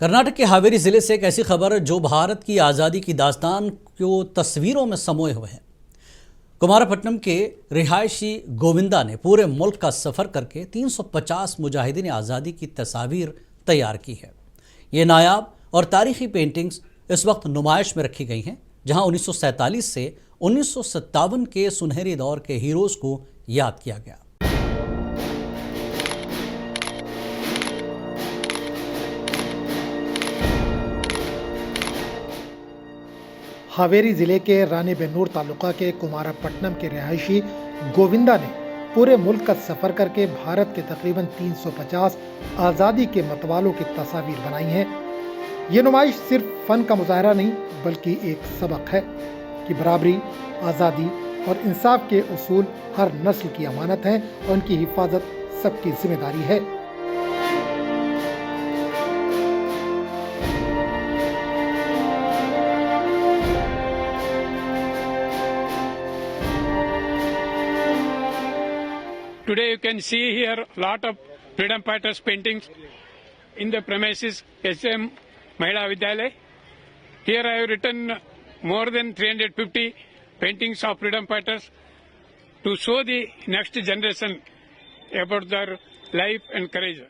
कर्नाटक के हावेरी जिले से एक ऐसी खबर जो भारत की आज़ादी की दास्तान को तस्वीरों में समोए हुए है। कुमारपट्टनम के रिहायशी गोविंदा ने पूरे मुल्क का सफ़र करके 350 मुजाहिदीन आज़ादी की तस्वीर तैयार की है। ये नायाब और तारीखी पेंटिंग्स इस वक्त नुमाइश में रखी गई हैं, जहां 1947 से 1957 के सुनहरे दौर के हीरोज़ को याद किया गया। हावेरी जिले के रानीबेन्नूर तालुका के कुमारपट्टनम के रिहायशी गोविंदा ने पूरे मुल्क का सफर करके भारत के तकरीबन 350 आज़ादी के मतवालों की तस्वीर बनाई हैं। ये नुमाइश सिर्फ फन का मुजाहरा नहीं बल्कि एक सबक है कि बराबरी, आज़ादी और इंसाफ के उसूल हर नस्ल की अमानत हैं और उनकी हिफाजत सबकी जिम्मेदारी है। Today you can see here a lot of freedom fighters paintings in the premises SM Mahila Vidyalaya. Here I have written more than 350 paintings of freedom fighters to show the next generation about their life and courage.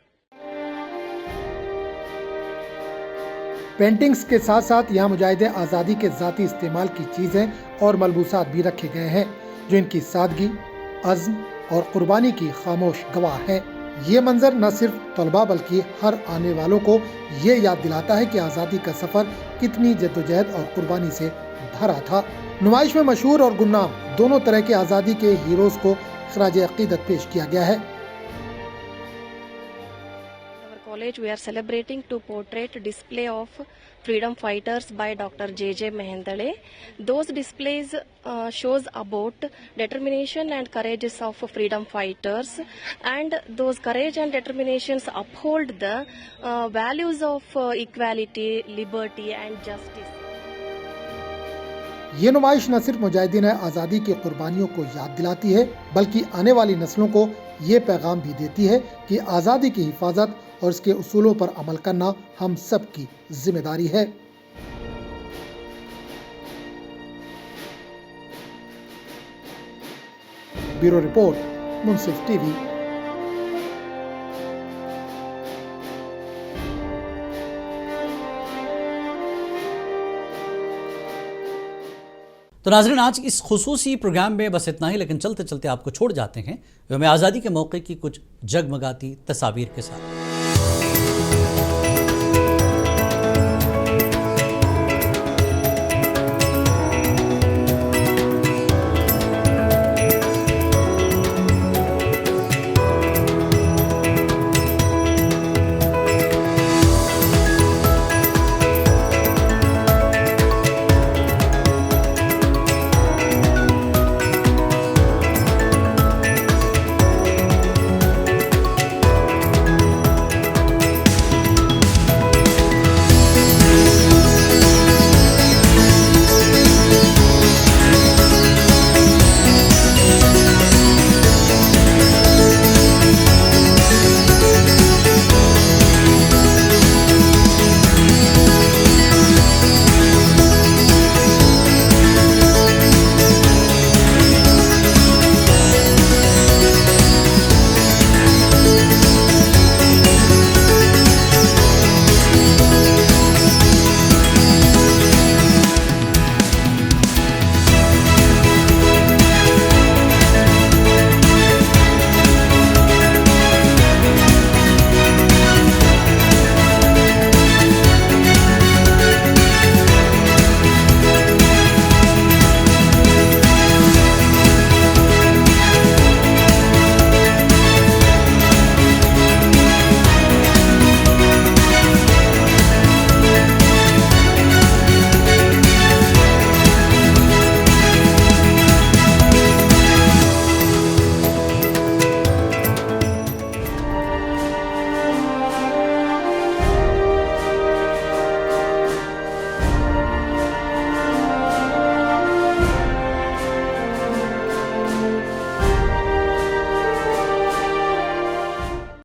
Paintings के साथ साथ यहाँ मुजाहिदे आज़ादी के ज़ाती इस्तेमाल की चीज़ें और मलबूसात भी रखे गए हैं जो इनकी सादगी, अज़्म और कुर्बानी की खामोश गवाह है। ये मंजर न सिर्फ तलबा बल्कि हर आने वालों को ये याद दिलाता है कि आज़ादी का सफ़र कितनी जद्दोजहद और कुर्बानी से भरा था। नुमाइश में मशहूर और गुमनाम दोनों तरह के आज़ादी के हीरोज़ को खराज अक़ीदत पेश किया गया है। College, we are celebrating to portrait display of freedom fighters by Dr. J.J. Mehendale. Those displays shows about determination and courages of freedom fighters, and those courage and determinations uphold the values of equality, liberty and justice. ये नुमाइश न सिर्फ मुजाहिदीन आज़ादी की कुर्बानियों को याद दिलाती है बल्कि आने वाली नस्लों को ये पैगाम भी देती है कि आज़ादी की हिफाजत और इसके उसूलों पर अमल करना हम सब की जिम्मेदारी है। ब्यूरो रिपोर्ट, मुंसिफ टीवी। तो नाज़रीन, आज इस खुसूसी प्रोग्राम में बस इतना ही, लेकिन चलते चलते आपको छोड़ जाते हैं हमें आज़ादी के मौके की कुछ जगमगाती तस्वीर के साथ।